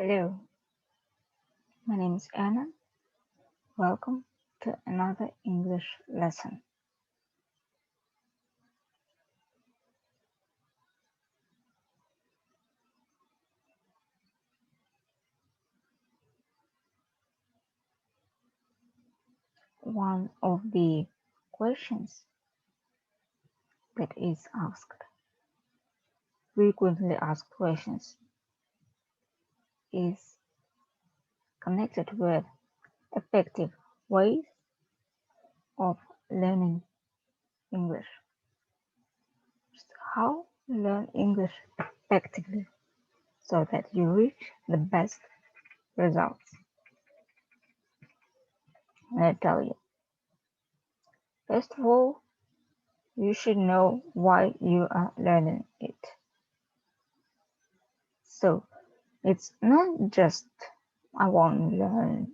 Hello, my name is Anna. Welcome to another English lesson. One of the questions that is asked, frequently asked questions, is connected with effective ways of learning English. How learn English effectively so that you reach the best results. I tell you, first of all, you should know why you are learning it. So it's not just I want to learn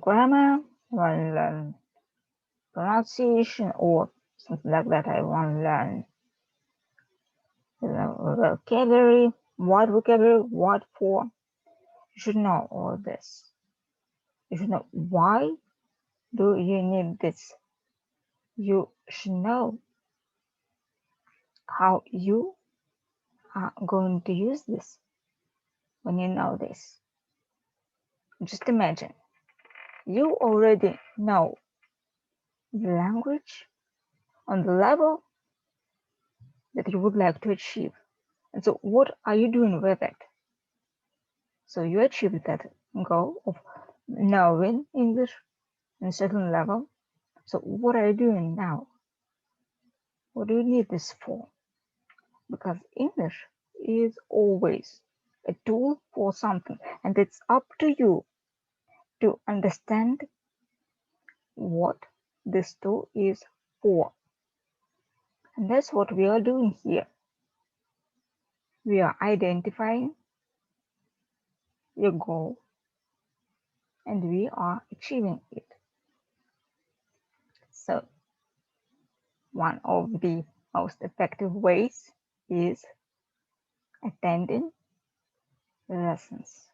grammar, I want to learn pronunciation or something like that. I want to learn vocabulary, what for. You should know all this. You should know why do you need this. You should know how you are going to use this when you know this. Just imagine you already know the language on the level that you would like to achieve. And so what are you doing with it? So you achieve that goal of knowing English on a certain level. So what are you doing now? What do you need this for? Because English is always a tool for something, and it's up to you to understand what this tool is for. And that's what we are doing here. We are identifying your goal and we are achieving it. So one of the most effective ways is attending lessons.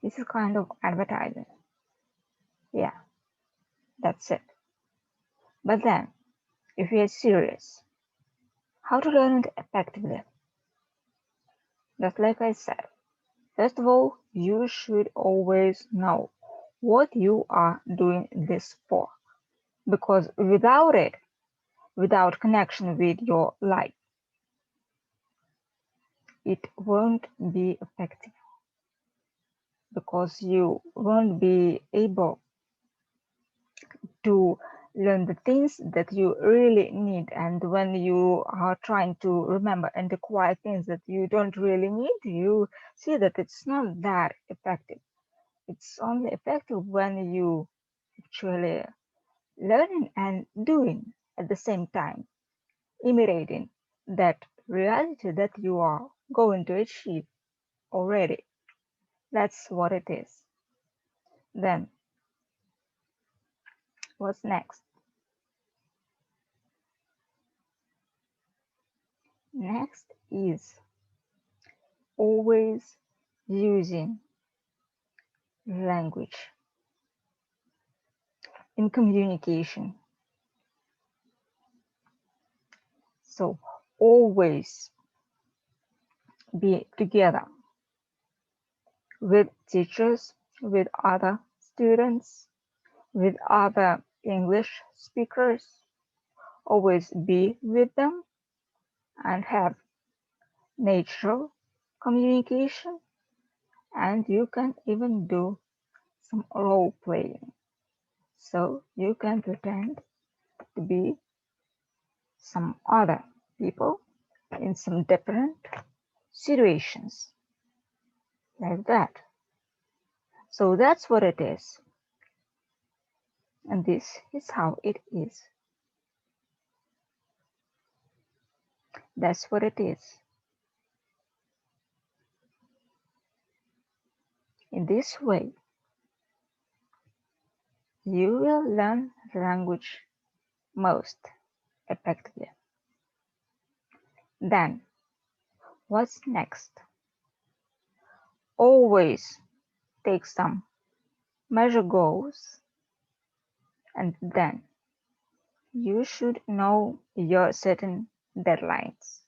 This is kind of advertising. Yeah, that's it. But then, if you are serious, how to learn it effectively? Just like I said, first of all, you should always know what you are doing this for. Because without it, without connection with your life, it won't be effective. Because you won't be able to learn the things that you really need, and when you are trying to remember and acquire things that you don't really need, you see that it's not that effective. It's only effective when you actually learning and doing at the same time, imitating that reality that you are going to achieve already. That's what it is. Then what's next? Next is always using language in communication. So always be together with teachers, with other students, with other English speakers. Always be with them and have natural communication, and you can even do some role playing. So you can pretend to be some other people in some different situations like that. So that's what it is. And this is how it is. That's what it is. In this way, you will learn language most effectively. Then, what's next? always take some measure goals, and then you should know your certain deadlines.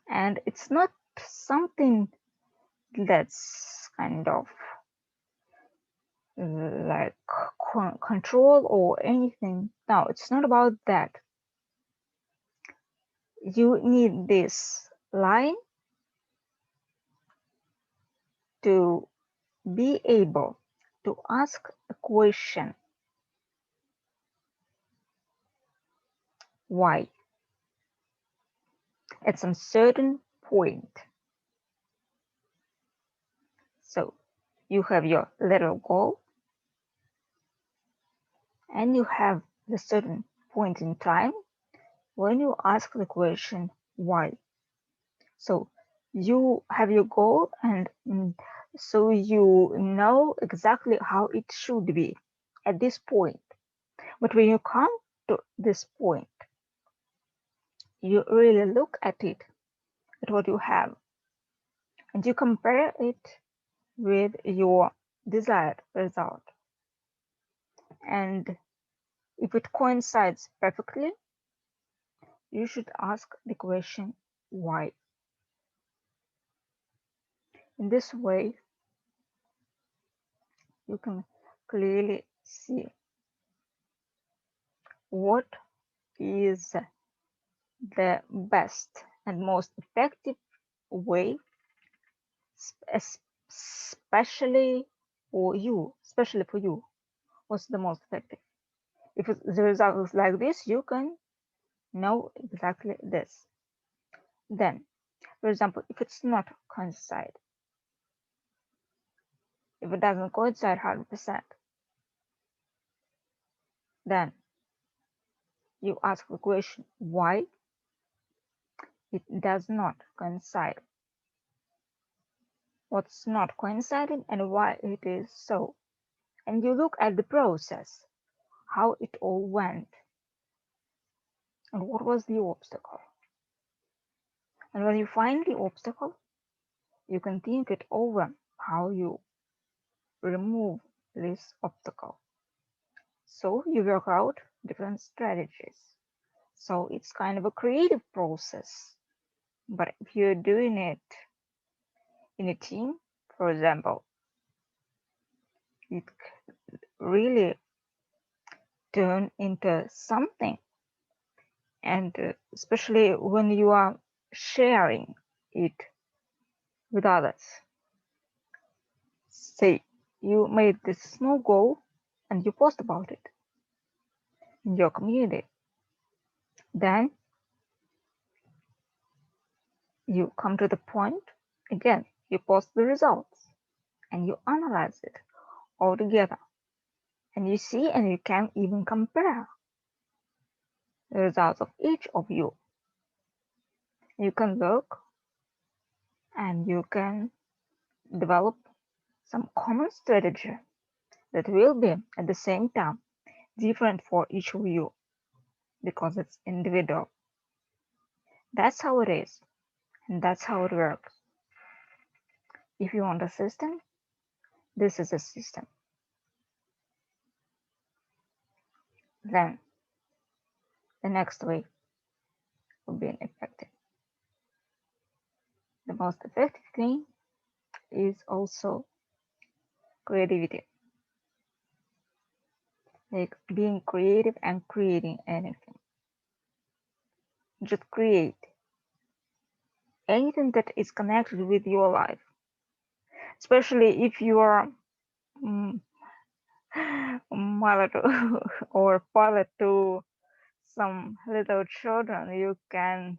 And it's not something that's kind of like control or anything. No, it's not about that. You need this line to be able to ask a question. Why? At some certain point. So you have your little goal and you have the certain point in time when you ask the question why. So you have your goal and so you know exactly how it should be at this point. But when you come to this point, you really look at it, at what you have, and you compare it with your desired result. And if it coincides perfectly, you should ask the question why. In this way, you can clearly see what is the best and most effective way, especially for you, what's the most effective. If the result is like this, you can know exactly this. Then, for example, if it's not coincide, if it doesn't coincide 100%, then you ask the question why it does not coincide. What's not coinciding and why it is so. And you look at the process, how it all went, and what was the obstacle. And when you find the obstacle, you can think it over how you remove this obstacle. So you work out different strategies. So it's kind of a creative process. But if you're doing it in a team, for example, it really turn into something. And especially when you are sharing it with others. Say you made this small goal and you post about it in your community. Then you come to the point, again, you post the results and you analyze it all together. And you see and you can even compare the results of each of you. You can look and you can develop some common strategy that will be at the same time different for each of you because it's individual. That's how it is, and that's how it works. If you want a system, this is a system. Then the next way will be effective. The most effective thing is also creativity. Like being creative and creating anything. Just create anything that is connected with your life. Especially if you are mother to, or father to some little children, you can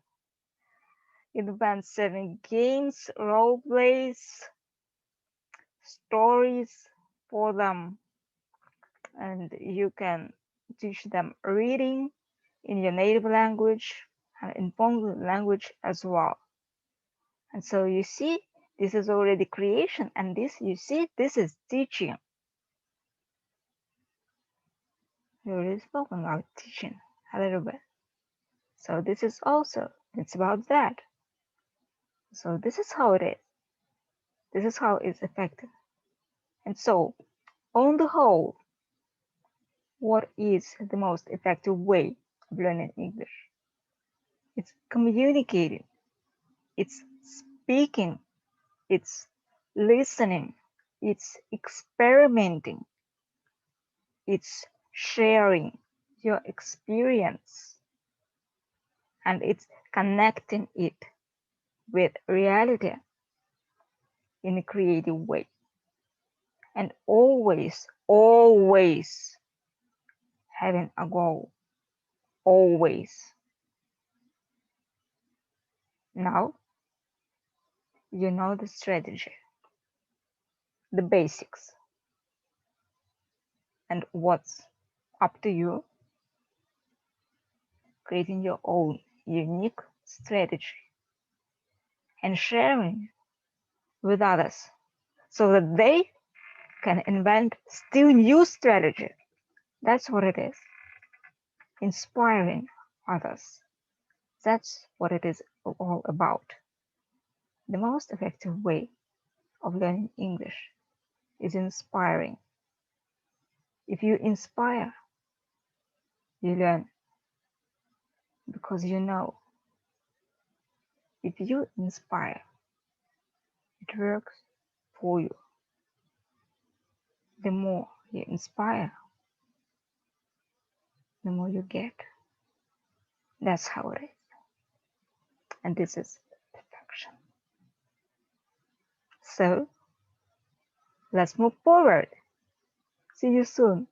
invent certain games, role plays, stories for them, and you can teach them reading in your native language and in foreign language as well. And so you see, this is already creation, and this you see, this is teaching. We already spoken about teaching a little bit. So this is also, it's about that. So this is how it is. This is how it's effective. And so, on the whole, what is the most effective way of learning English? It's communicating, it's speaking, it's listening, it's experimenting, it's sharing your experience, and it's connecting it with reality in a creative way. And always, always having a goal. Always. Now you know the strategy, the basics, and what's up to you creating your own unique strategy and sharing with others so that they can invent still new strategy. That's what it is. Inspiring others. That's what it is all about. The most effective way of learning English is inspiring. If you inspire, you learn because you know. If you inspire, it works for you. The more you inspire, the more you get. That's how it is. And this is perfection. So let's move forward. See you soon.